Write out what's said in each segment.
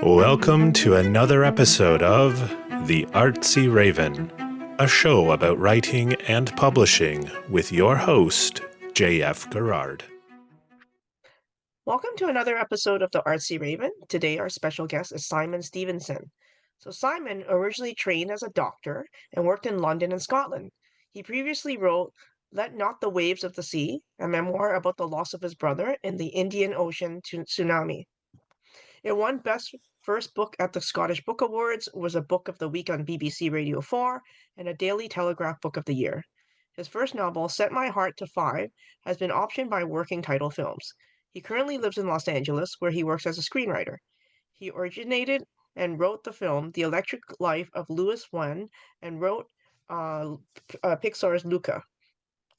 Welcome to another episode of The Artsy Raven, a show about writing and publishing with your host, J.F. Garrard. Welcome to another episode of the Artsy Raven. Today, our special guest is Simon Stephenson. So, Simon originally trained as a doctor and worked in London and Scotland. He previously wrote Let Not the Waves of the Sea, a memoir about the loss of his brother in the Indian Ocean tsunami. It won Best First Book at the Scottish Book Awards, was a Book of the Week on BBC Radio 4, and a Daily Telegraph Book of the Year. His first novel, Set My Heart to 5, has been optioned by Working Title Films. He currently lives in Los Angeles, where he works as a screenwriter. He originated and wrote the film The Electric Life of Louis Wain and wrote Pixar's Luca.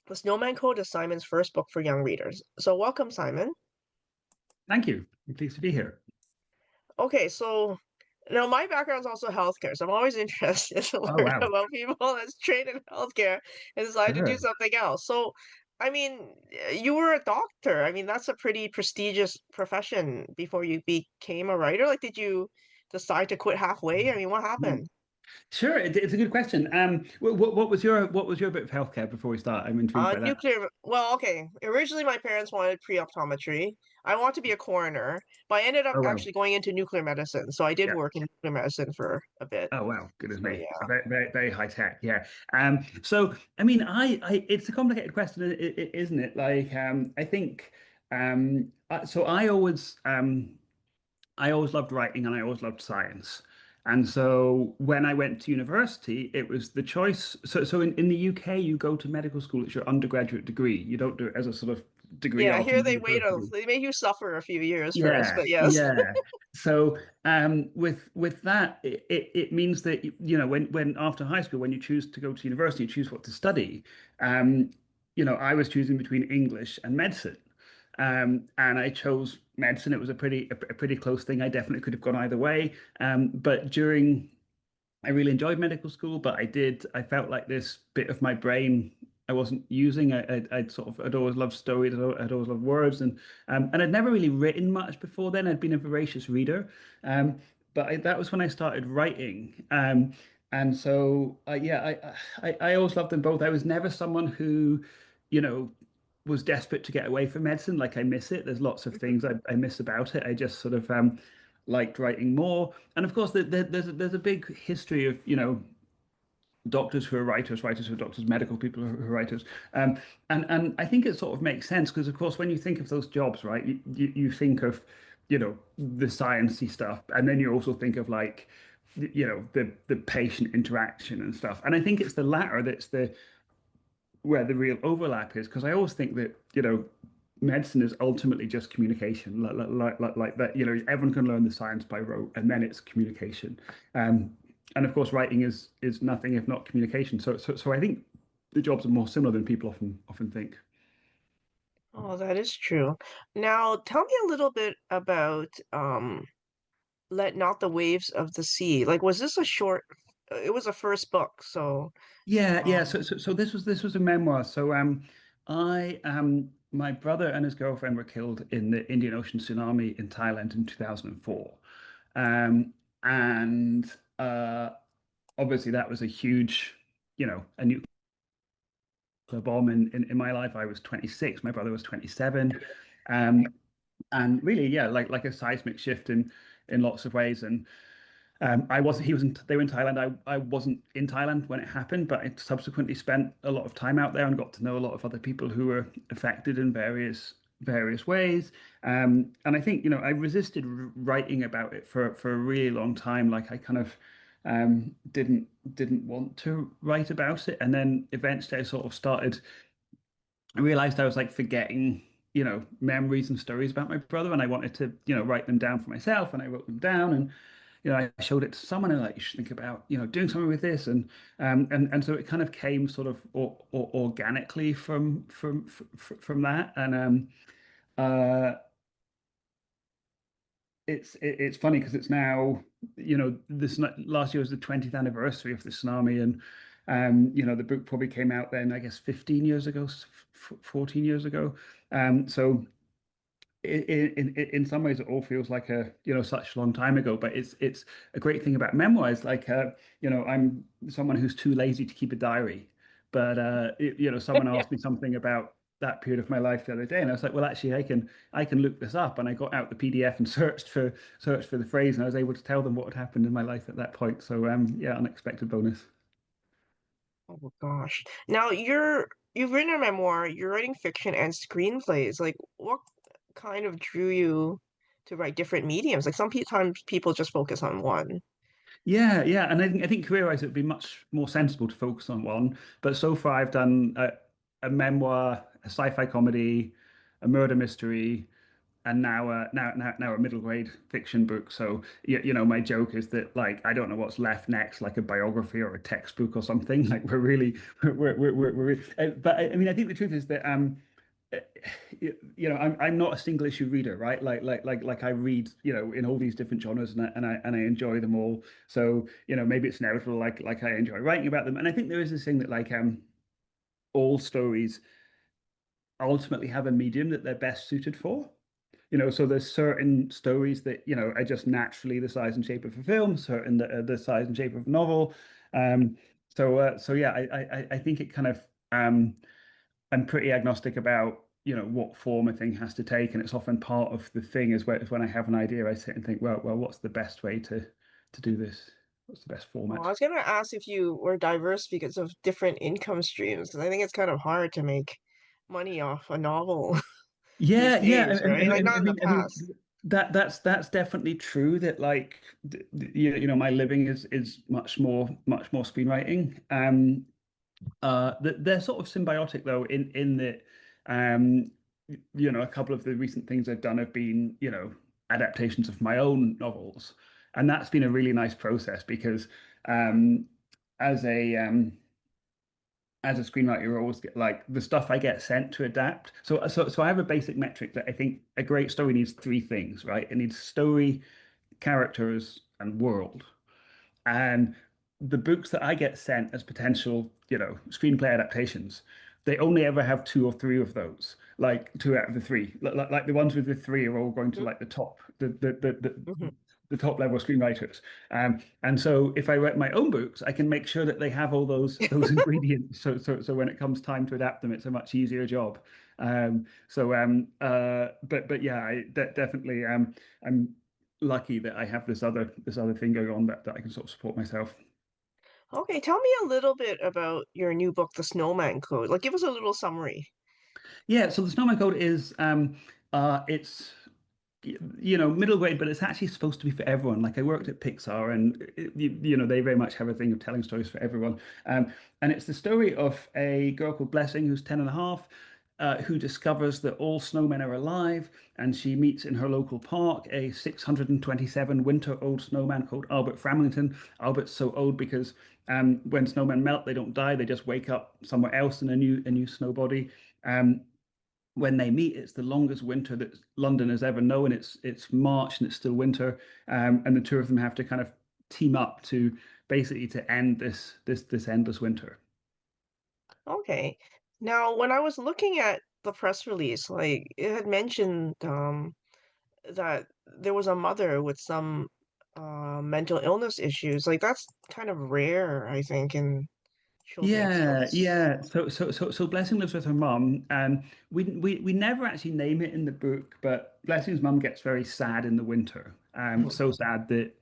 The Snowman Code is Simon's first book for young readers. So welcome, Simon. Thank you. I'm pleased to be here. Okay, so my background's also healthcare, so I'm always interested to learn wow. about people that's trained in healthcare and decide to do something else. So, I mean, you were a doctor. I mean, that's a pretty prestigious profession before you became a writer. Like, did you decide to quit halfway? I mean, what happened? Sure, it's a good question. What was your bit of healthcare before we start? I'm intrigued by that. Nuclear. Well, okay. Originally, my parents wanted pre-optometry. I want to be a coroner, but I ended up Oh wow. actually going into nuclear medicine. So I did Yeah. work in nuclear medicine for a bit. Oh wow, goodness So, me. yeah. Very, very, very high tech. Yeah. So I mean, it's a complicated question, isn't it? Like, I think, so I always loved writing and I always loved science. And so when I went to university, it was the choice. So in the UK, you go to medical school, it's your undergraduate degree. You don't do it as a sort of degree Yeah, after here they wait university. they make you suffer a few years first, Yeah, but yes. yeah. So with that, it means that when after high school, when you choose to go to university, you choose what to study. Um, I was choosing between English and medicine. And I chose medicine. It was a pretty close thing. I definitely could have gone either way. But I really enjoyed medical school, but I felt like this bit of my brain I wasn't using. I'd always loved stories. I'd always loved words, and I'd never really written much before then. I'd been a voracious reader, um, but that was when I started writing. And so, yeah, I always loved them both. I was never someone who, you know, was desperate to get away from medicine. Like I miss it. There's lots of things I miss about it. I just sort of liked writing more. And of course, there's a big history of doctors who are writers, writers who are doctors, medical people who are writers. And I think it sort of makes sense because, of course, when you think of those jobs, right, you think of the sciencey stuff, and then you also think of like the patient interaction and stuff. And I think it's the latter that's the where the real overlap is, because I always think that medicine is ultimately just communication, like that. Everyone can learn the science by rote, and then it's communication. And of course, writing is nothing if not communication. So I think the jobs are more similar than people often think. Oh, that is true. Now, tell me a little bit about Let Not the Waves of the Sea. Like, was this a short it was a first book, so Yeah. um So this was a memoir. So I my brother and his girlfriend were killed in the Indian Ocean tsunami in Thailand in 2004. And obviously that was a huge, a nuclear bomb in my life. I was 26, my brother was 27. Um, and really, yeah, like a seismic shift in lots of ways. And I wasn't. He wasn't. They were in Thailand. I wasn't in Thailand when it happened, but I subsequently spent a lot of time out there and got to know a lot of other people who were affected in various ways. And I think I resisted writing about it for a really long time. Like I kind of didn't want to write about it, and then eventually I sort of started. I realized I was like forgetting memories and stories about my brother, and I wanted to write them down for myself, and I wrote them down, and I showed it to someone and like you should think about doing something with this, and so it kind of came sort of organically from that. And uh it's funny because it's now this last year was the 20th anniversary of the tsunami, and the book probably came out then, I guess 15 years ago, 14 years ago. So in some ways it all feels like such a long time ago, but it's a great thing about memoirs. Like I'm someone who's too lazy to keep a diary, but someone asked me something about that period of my life the other day, and I was like, well, actually, I can look this up, and I got out the PDF and searched for the phrase, and I was able to tell them what had happened in my life at that point. So yeah, unexpected bonus. Oh gosh. Now you've written a memoir, you're writing fiction and screenplays. Like what kind of drew you to write different mediums? Like sometimes people just focus on one. Yeah, yeah, and I think career-wise it would be much more sensible to focus on one. But so far, I've done a memoir, a sci-fi comedy, a murder mystery, and now a middle grade fiction book. So my joke is that like I don't know what's left next, like a biography or a textbook or something. Like we're really but I mean I think the truth is that uh, I'm not a single issue reader, right? Like I read, in all these different genres, and I enjoy them all. So, maybe it's inevitable, like I enjoy writing about them. And I think there is this thing that like all stories ultimately have a medium that they're best suited for. So there's certain stories that, are just naturally the size and shape of a film, certain that are the size and shape of a novel. Um, so yeah, I think it kind of I'm pretty agnostic about what form a thing has to take, and it's often part of the thing is when I have an idea, I sit and think, well, what's the best way to do this? What's the best Well, format? I was gonna ask if you were diverse because of different income streams, because I think it's kind of hard to make money off a novel these Yeah, yeah. days, right? Like not in the I mean past. that's definitely true. That like my living is much more screenwriting. They're sort of symbiotic though in that um a couple of the recent things I've done have been adaptations of my own novels, and that's been a really nice process because um as a screenwriter you always get like the stuff I get sent to adapt. So I have a basic metric that I think a great story needs three things, right? It needs story, characters, and world. And the books that I get sent as potential, screenplay adaptations, they only ever have two or three of those, like two out of the three. Like the ones with the three are all going to like the top, Mm-hmm. the top level screenwriters. And so if I write my own books, I can make sure that they have all those ingredients. So when it comes time to adapt them, it's a much easier job. But yeah, definitely I'm lucky that I have this other thing going on that I can sort of support myself. Okay, tell me a little bit about your new book, The Snowman Code. Like, give us a little summary. Yeah, so the Snowman Code is it's middle grade, but it's actually supposed to be for everyone. Like I worked at Pixar, and they very much have a thing of telling stories for everyone. And it's the story of a girl called Blessing who's 10 and a half. Who discovers that all snowmen are alive, and she meets in her local park a 627 winter-old snowman called Albert Framlington. Albert's so old because when snowmen melt, they don't die; they just wake up somewhere else in a new snow body. Um, when they meet, it's the longest winter that London has ever known. It's March and it's still winter, and the two of them have to kind of team up to basically to end this endless winter. Okay. Now, when I was looking at the press release, like it had mentioned that there was a mother with some mental illness issues. Like that's kind of rare, I think, in children's Yeah, books. yeah. So Blessing lives with her mum, and we never actually name it in the book, but Blessing's mum gets very sad in the winter. So sad that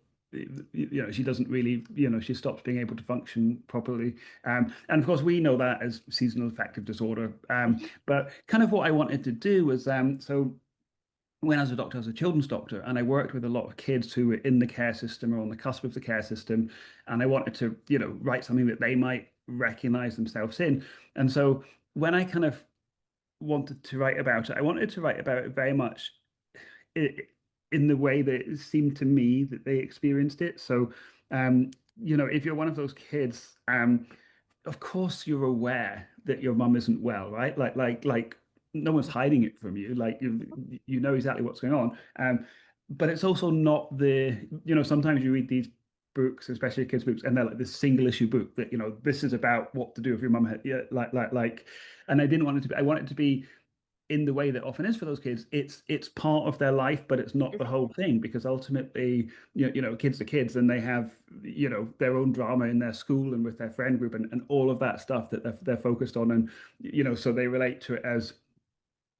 she doesn't really, she stops being able to function properly. And of course we know that as seasonal affective disorder. But kind of what I wanted to do was so when I was a doctor, I was a children's doctor, and I worked with a lot of kids who were in the care system or on the cusp of the care system, and I wanted to, write something that they might recognize themselves in. And so when I kind of wanted to write about it, I wanted to write about it very much in the way that it seemed to me that they experienced it. So, if you're one of those kids, of course you're aware that your mum isn't well, right? Like no one's hiding it from you. Like you know exactly what's going on. But it's also not sometimes you read these books, especially kids' books, and they're like this single issue book that, this is about what to do if your mum had, yeah, and I didn't want it to be, I want it to be in the way that often is for those kids, it's part of their life, but it's not the Mhm. whole thing because ultimately, kids are kids and they have, their own drama in their school and with their friend group and all of that stuff that they're focused on. And, so they relate to it as,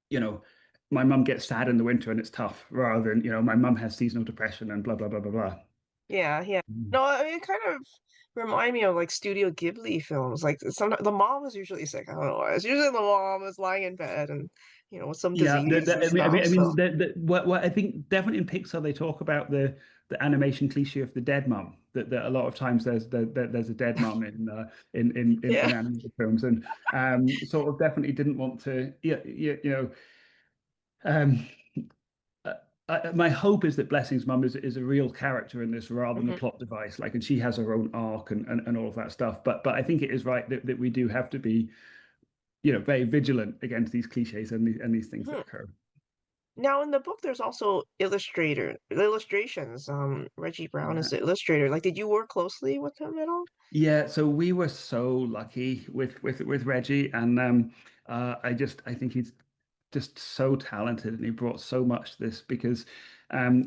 you know, my mum gets sad in the winter and it's tough rather than, my mum has seasonal depression and blah, blah, blah, blah, blah. Yeah, yeah. Mm. No, I mean, it kind of remind me of like Studio Ghibli films. Like sometimes the mom is usually sick. I don't know why. It's usually the mom is lying in bed and with some Yeah, disease and stuff. So what I think definitely in Pixar they talk about the animation cliche of the dead mum. That a lot of times there's a dead mum yeah. in animated films, and sort of definitely didn't want to. Um, uh, my hope is that Blessing's mum is a real character in this rather than a Mhm. plot device. Like, and she has her own arc and all of that stuff. But I think it is right that we do have to be very vigilant against these cliches and these things that Mhm. occur. Now in the book, there's also illustrations. Reggie Brown is Yeah. the illustrator. Like, did you work closely with him at all? Yeah, so we were so lucky with Reggie, and I think he's just so talented, and he brought so much to this because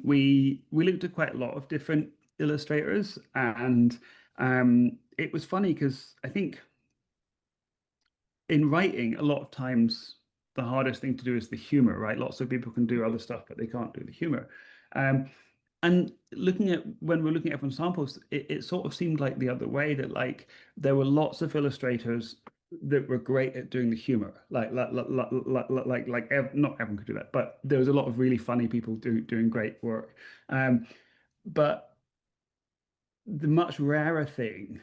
we looked at quite a lot of different illustrators, and it was funny because I think in writing, a lot of times the hardest thing to do is the humor, right? Lots of people can do Mhm. other stuff, but they can't do the humor. Um, and looking at when we're looking at from samples, it sort of seemed like the other way that like there were lots of illustrators that were great at doing the humor, not everyone could do that, but there was a lot of really funny people doing great work. But the much rarer thing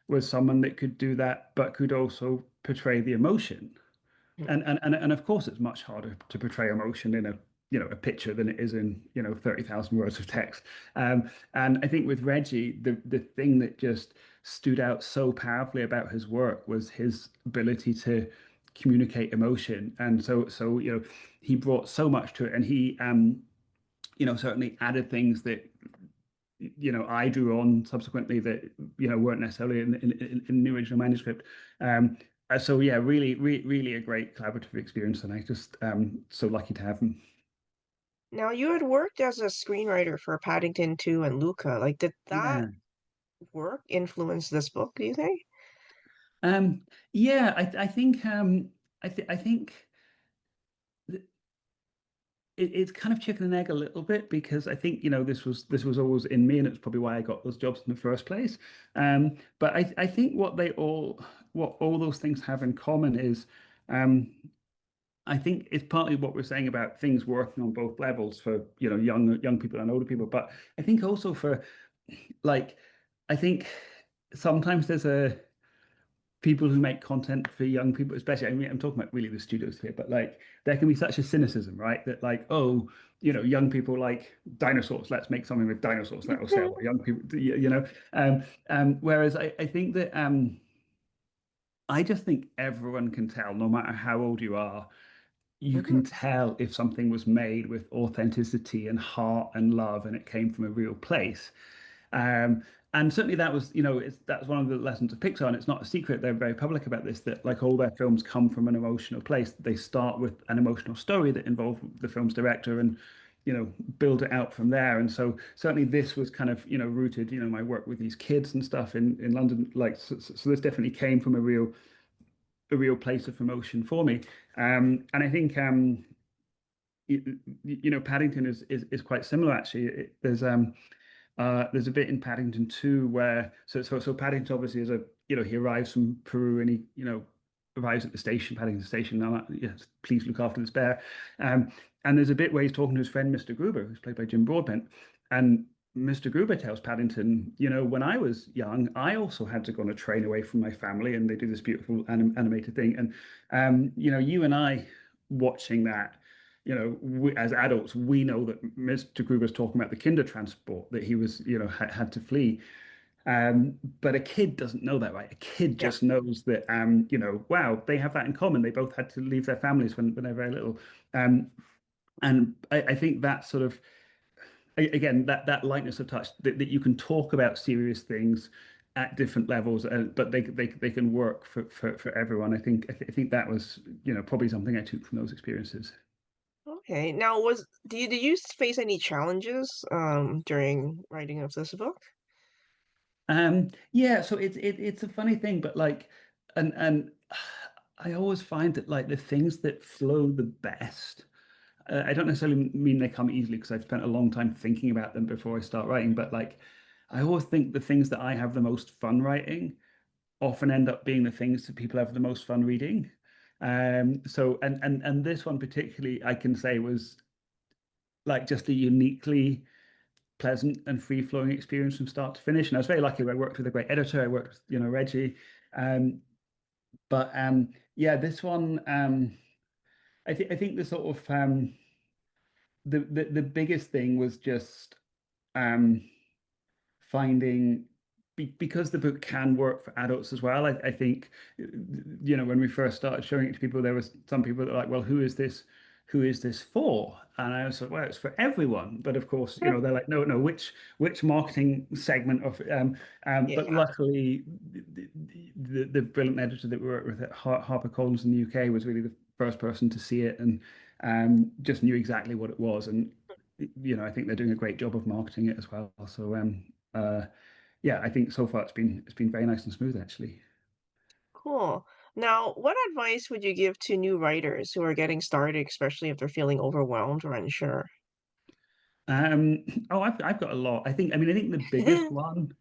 was someone that could do that, but could also portray the emotion. And of course, it's much harder to portray emotion in a picture than it is in 30,000 words of text. And I think with Reggie, the thing that just stood out so powerfully about his work was his ability to communicate emotion. And so he brought so much to it, and he certainly added things that I drew on subsequently that weren't necessarily in the original manuscript. So yeah, really a great collaborative experience, and I just so lucky to have him. Now you had worked as a screenwriter for Paddington 2 and Luca. Like, did that Yeah. work influence this book, do you think? Um, yeah, I think it's kind of chicken and egg a little bit because I think this was always in me, and it's probably why I got those jobs in the first place. But I think what all those things have in common is um, I think it's partly what we're saying about things working on both levels for young people and older people, but I think also for like I think sometimes there's a people who make content for young people, especially, I mean, I'm talking about really the studios here, but like there can be such a cynicism, right? That like, oh, young people like dinosaurs, let's make something with dinosaurs that will sell. Or young people, whereas I think that I just think everyone can tell, no matter how old you are, you Mhm. can tell if something was made with authenticity and heart and love and it came from a real place. Um, and certainly that was, that's one of the lessons of Pixar, and it's not a secret. They're very public about this, that like all their films come from an emotional place. They start with an emotional story that involves the film's director and, build it out from there. And so certainly this was kind of, rooted, my work with these kids and stuff in London. Like, so this definitely came from a real place of emotion for me. And I think, Paddington is quite similar actually. There's a bit in Paddington 2 where so Paddington obviously is he arrives from Peru and he arrives at the station, Paddington Station. Now, yes, please look after this bear. Um, and there's a bit where he's talking to his friend Mr. Gruber, who's played by Jim Broadbent, and Mr. Gruber tells Paddington, when I was young, I also had to go on a train away from my family, and they do this beautiful animated thing. And you and I watching that as adults, we know that Mr. Gruber's talking about the kinder transport that he was, had to flee. But a kid doesn't know that, right? A kid Yeah. just knows that, wow, they have that in common. They both had to leave their families when they're very little. Um, and I think that sort of, again, that lightness of touch that you can talk about serious things at different levels, but they can work for everyone. I think that was, probably something I took from those experiences. Okay. Now, did you face any challenges during writing of this book? Yeah, so it's a funny thing, but like, and I always find that like the things that flow the best, I don't necessarily mean they come easily because I've spent a long time thinking about them before I start writing, but like, I always think the things that I have the most fun writing often end up being the things that people have the most fun reading. So and this one particularly, I can say was like just a uniquely pleasant and free-flowing experience from start to finish. And I was very lucky. I worked with a great editor. I worked with, Reggie. Um, but yeah, this one, I think the sort of the biggest thing was just um, finding because the book can work for adults as well. I think, when we first started showing it to people, there was some people that were like, well, who is this? Who is this for? And I was like, well, it's for everyone. But of course, they're like, no, no, which marketing segment of but Yeah. luckily the brilliant editor that we worked with at HarperCollins in the UK was really the first person to see it and just knew exactly what it was. And I think they're doing a great job of marketing it as well. So yeah, I think so far it's been very nice and smooth actually. Cool. Now, what advice would you give to new writers who are getting started, especially if they're feeling overwhelmed or unsure? Oh, I've got a lot. I think the biggest one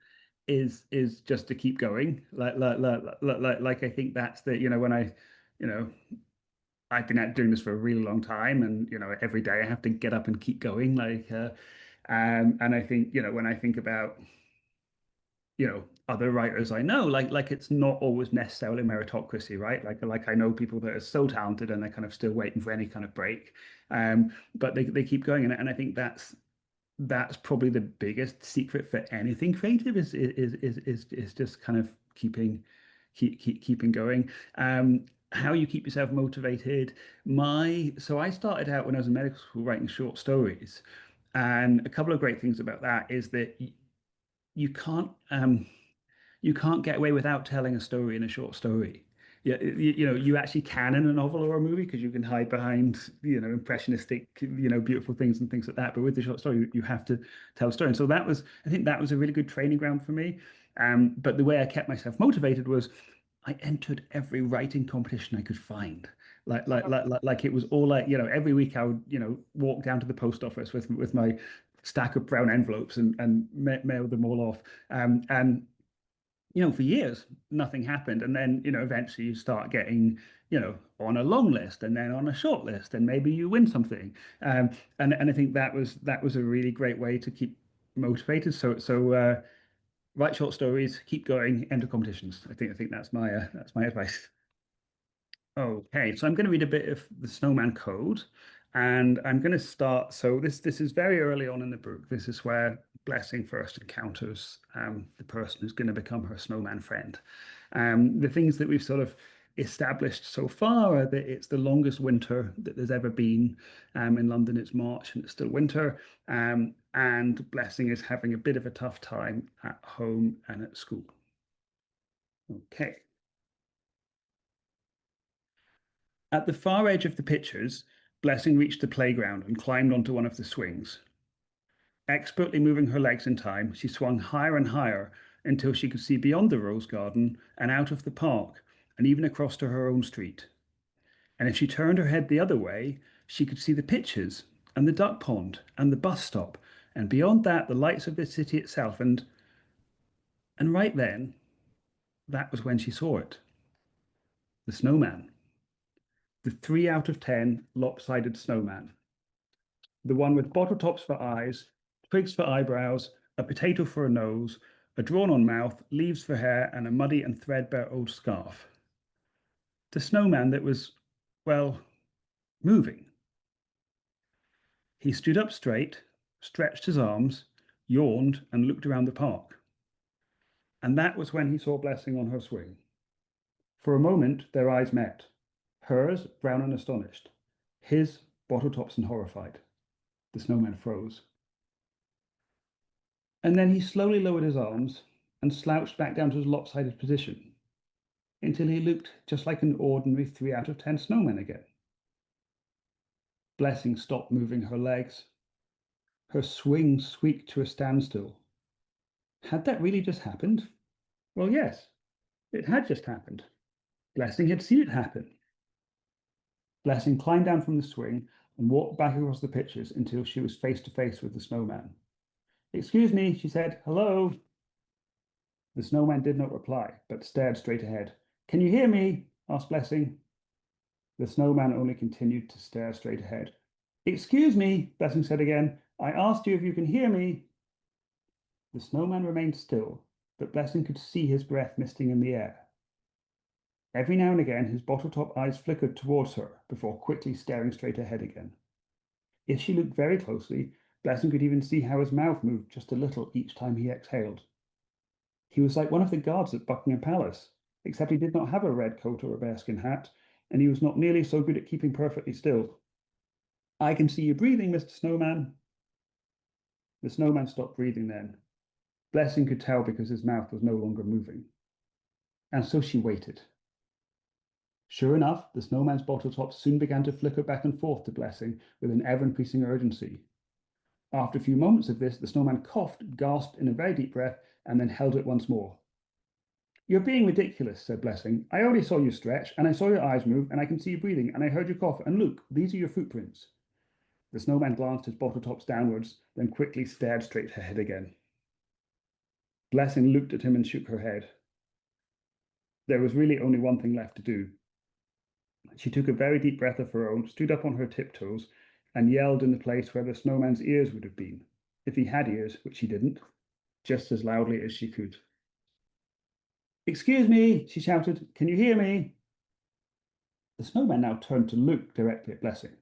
is just to keep going. Like I think that's when you know, I've been out doing this for a really long time, and every day I have to get up and keep going. And I think when I think about other writers I know, like it's not always necessarily meritocracy, right? Like I know people that are so talented and they're kind of still waiting for any kind of break, but they keep going, and I think that's probably the biggest secret for anything creative is just kind of keeping going. How you keep yourself motivated. So I started out when I was in medical school writing short stories, and a couple of great things about that is that you can't you can't get away without telling a story in a short story. Yeah, you actually can in a novel or a movie because you can hide behind, impressionistic, beautiful things and things like that. But with the short story, you have to tell a story. And so I think that was a really good training ground for me. But the way I kept myself motivated was I entered every writing competition I could find. Like it was all like, every week I would, walk down to the post office with my stack of brown envelopes and mail them all off. And for years, nothing happened. And then, eventually you start getting, on a long list and then on a short list, and maybe you win something. And I think that was a really great way to keep motivated. So write short stories, keep going, enter competitions. I think that's my advice. Okay, so I'm going to read a bit of the Snowman Code, and I'm going to start. So this is very early on in the book. This is where Blessing first encounters the person who's going to become her snowman friend. The things that we've sort of established so far are that it's the longest winter that there's ever been. In London, it's March and it's still winter. And Blessing is having a bit of a tough time at home and at school. Okay. At the far edge of the pictures, Blessing reached the playground and climbed onto one of the swings. Expertly moving her legs in time, she swung higher and higher until she could see beyond the rose garden and out of the park and even across to her own street. And if she turned her head the other way, she could see the pictures and the duck pond and the bus stop, and beyond that, the lights of the city itself. And right then, that was when she saw it. The snowman. The 3 out of 10 lopsided snowman. The one with bottle tops for eyes, twigs for eyebrows, a potato for a nose, a drawn-on mouth, leaves for hair, and a muddy and threadbare old scarf. The snowman that was, well, moving. He stood up straight, stretched his arms, yawned, and looked around the park. And that was when he saw Blessing on her swing. For a moment, their eyes met. Hers, brown and astonished. His, bottle tops and horrified. The snowman froze. And then he slowly lowered his arms and slouched back down to his lopsided position, until he looked just like an ordinary 3 out of 10 snowman again. Blessing stopped moving her legs. Her swing squeaked to a standstill. Had that really just happened? Well, yes, it had just happened. Blessing had seen it happen. Blessing climbed down from the swing and walked back across the pitches until she was face to face with the snowman. "Excuse me," she said. "Hello?" The snowman did not reply, but stared straight ahead. "Can you hear me?" asked Blessing. The snowman only continued to stare straight ahead. "Excuse me," Blessing said again. "I asked you if you can hear me." The snowman remained still, but Blessing could see his breath misting in the air. Every now and again, his bottle-top eyes flickered towards her before quickly staring straight ahead again. If she looked very closely, Blessing could even see how his mouth moved just a little each time he exhaled. He was like one of the guards at Buckingham Palace, except he did not have a red coat or a bearskin hat, and he was not nearly so good at keeping perfectly still. "I can see you breathing, Mr. Snowman." The snowman stopped breathing then. Blessing could tell because his mouth was no longer moving. And so she waited. Sure enough, the snowman's bottle top soon began to flicker back and forth to Blessing with an ever-increasing urgency. After a few moments of this, the snowman coughed, gasped in a very deep breath, and then held it once more. "You're being ridiculous," said Blessing. "I already saw you stretch, and I saw your eyes move, and I can see you breathing, and I heard you cough, and look, these are your footprints." The snowman glanced his bottle tops downwards, then quickly stared straight ahead again. Blessing looked at him and shook her head. There was really only one thing left to do. She took a very deep breath of her own, stood up on her tiptoes, and yelled in the place where the snowman's ears would have been, if he had ears, which he didn't, just as loudly as she could. "Excuse me," she shouted. "Can you hear me?" The snowman now turned to look directly at Blessing.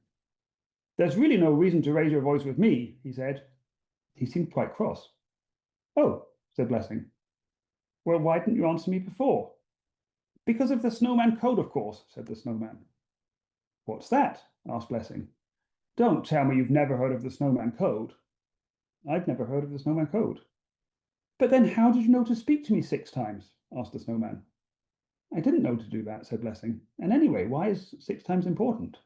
"There's really no reason to raise your voice with me," he said. He seemed quite cross. "Oh," said Blessing. "Well, why didn't you answer me before?" "Because of the Snowman Code, of course," said the snowman. "What's that?" asked Blessing. "Don't tell me you've never heard of the Snowman Code." "I've never heard of the Snowman Code." "But then how did you know to speak to me 6 times?" asked the snowman. "I didn't know to do that," said Blessing. "And anyway, why is 6 times important?"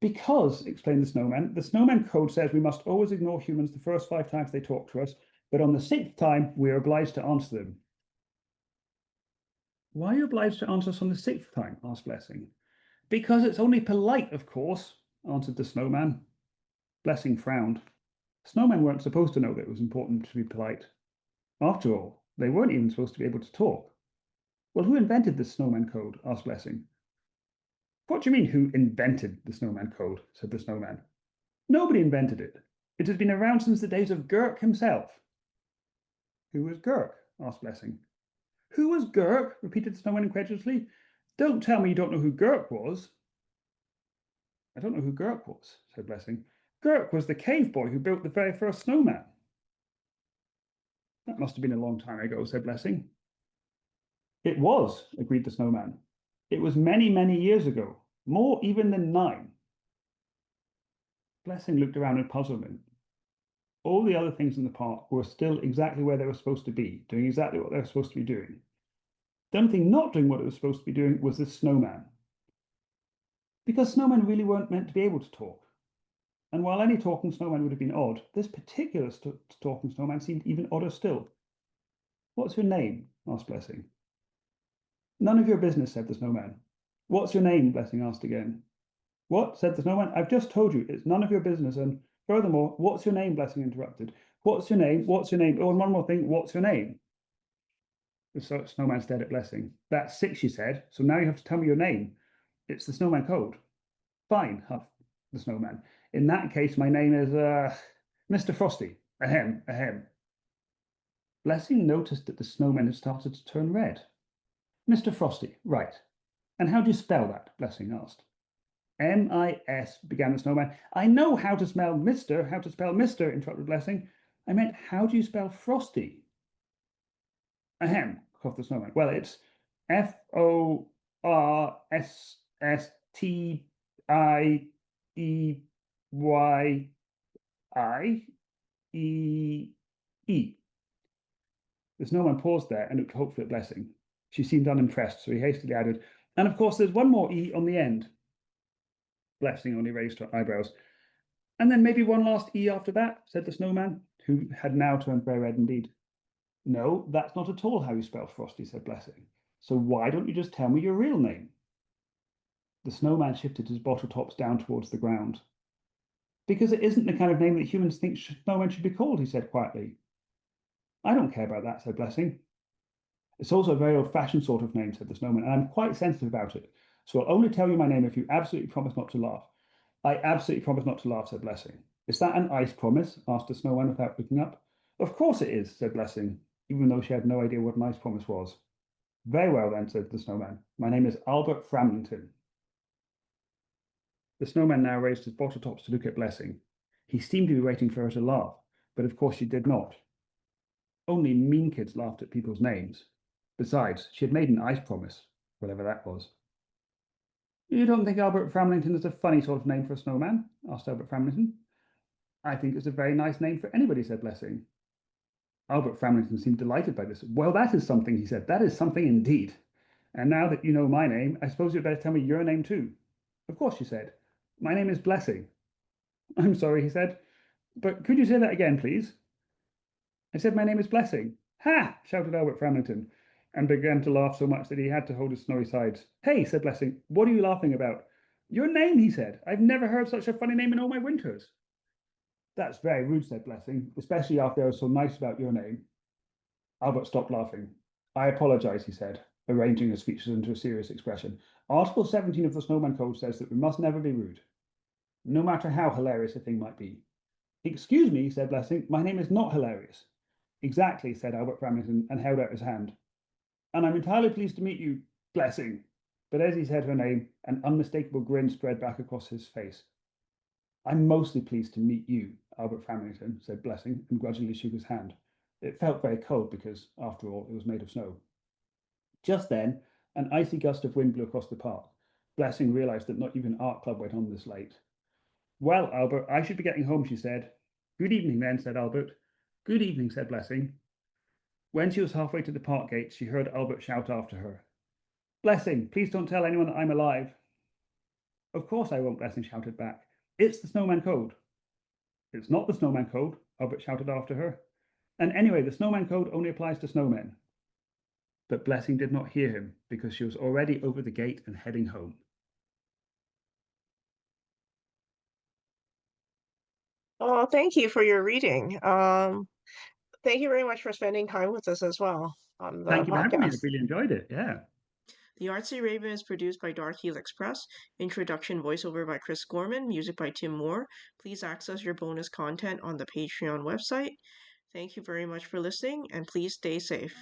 "Because," explained the Snowman Code says we must always ignore humans the first 5 times they talk to us, but on the 6th time, we are obliged to answer them." "Why are you obliged to answer us on the 6th time?" asked Blessing. "Because it's only polite, of course," answered the snowman. Blessing frowned. Snowmen weren't supposed to know that it was important to be polite. After all, they weren't even supposed to be able to talk. "Well, who invented the Snowman Code?" asked Blessing. "What do you mean, who invented the Snowman Code?" said the snowman. "Nobody invented it. It has been around since the days of Gurk himself." "Who was Gurk?" asked Blessing. "Who was Gurk?" repeated the snowman incredulously. "Don't tell me you don't know who Gurk was." "I don't know who Gurk was," said Blessing. "Gurk was the cave boy who built the very first snowman." "That must have been a long time ago," said Blessing. "It was," agreed the snowman. "It was many, many years ago, more even than 9. Blessing looked around in puzzlement. All the other things in the park were still exactly where they were supposed to be, doing exactly what they were supposed to be doing. The only thing not doing what it was supposed to be doing was this snowman. Because snowmen really weren't meant to be able to talk. And while any talking snowman would have been odd, this particular talking snowman seemed even odder still. "What's your name?" asked Blessing. "None of your business," said the snowman. "What's your name?" Blessing asked again. "What?" said the snowman. "I've just told you it's none of your business, and furthermore, what's your name?" Blessing interrupted. "What's your name? What's your name? Oh, and one more thing, what's your name?" The snowman stared at Blessing. "That's 6, she said, so now you have to tell me your name. It's the Snowman Code." "Fine," huffed the snowman. "In that case, my name is, Mr. Frosty. Ahem, ahem." Blessing noticed that the snowman had started to turn red. "Mr. Frosty, right. And how do you spell that?" Blessing asked. "M-I-S," began the snowman. "I know how to spell Mister, interrupted Blessing. "I meant, how do you spell Frosty?" "Ahem," coughed the snowman. "Well, it's Frosstieyei. The snowman paused there and looked hopefully at Blessing. She seemed unimpressed, so he hastily added, "And of course there's one more E on the end." Blessing only raised her eyebrows. "And then maybe one last E after that," said the snowman, who had now turned very red indeed. "No, that's not at all how you spell Frosty," said Blessing. "So why don't you just tell me your real name?" The snowman shifted his bottle tops down towards the ground. "Because it isn't the kind of name that humans think snowmen should be called," he said quietly. "I don't care about that," said Blessing. "It's also a very old-fashioned sort of name," said the snowman, "and I'm quite sensitive about it. So I'll only tell you my name if you absolutely promise not to laugh." "I absolutely promise not to laugh," said Blessing. "Is that an ice promise?" asked the snowman without looking up. "Of course it is," said Blessing, even though she had no idea what an ice promise was. "Very well then," said the snowman. "My name is Albert Framlington." The snowman now raised his bottle tops to look at Blessing. He seemed to be waiting for her to laugh, but of course she did not. Only mean kids laughed at people's names. Besides, she had made an ice promise, whatever that was. "You don't think Albert Framlington is a funny sort of name for a snowman?" asked Albert Framlington. "I think it's a very nice name for anybody," said Blessing. Albert Framlington seemed delighted by this. "Well, that is something," he said. "That is something indeed. And now that you know my name, I suppose you'd better tell me your name too." "Of course," she said. "My name is Blessing." "I'm sorry," he said, "but could you say that again, please?" "I said my name is Blessing." "Ha!" shouted Albert Framlington, and began to laugh so much that he had to hold his snowy sides. "Hey," said Blessing, "what are you laughing about?" "Your name," he said. "I've never heard such a funny name in all my winters." "That's very rude," said Blessing, "especially after I was so nice about your name." Albert stopped laughing. "I apologize," he said, arranging his features into a serious expression. "Article 17 of the Snowman Code says that we must never be rude, no matter how hilarious a thing might be." "Excuse me," said Blessing, "my name is not hilarious." "Exactly," said Albert Framlington, and held out his hand. "And I'm entirely pleased to meet you, Blessing." But as he said her name, an unmistakable grin spread back across his face. "I'm mostly pleased to meet you, Albert Framlington," said Blessing, and grudgingly shook his hand. It felt very cold because, after all, it was made of snow. Just then, an icy gust of wind blew across the park. Blessing realized that not even Art Club went on this late. "Well, Albert, I should be getting home," she said. "Good evening, then," said Albert. "Good evening," said Blessing. When she was halfway to the park gate, she heard Albert shout after her, "Blessing, please don't tell anyone that I'm alive." "Of course I won't," Blessing shouted back. "It's the Snowman Code." "It's not the Snowman Code," Albert shouted after her. "And anyway, the Snowman Code only applies to snowmen." But Blessing did not hear him because she was already over the gate and heading home. Oh, thank you for your reading. Thank you very much for spending time with us as well on the Thank you for having me. I podcast. really enjoyed it. Yeah. The Artsy Raven is produced by Dark Helix Press. Introduction voiceover by Chris Gorman. Music by Tim Moore. Please access your bonus content on the Patreon website. Thank you very much for listening, and please stay safe.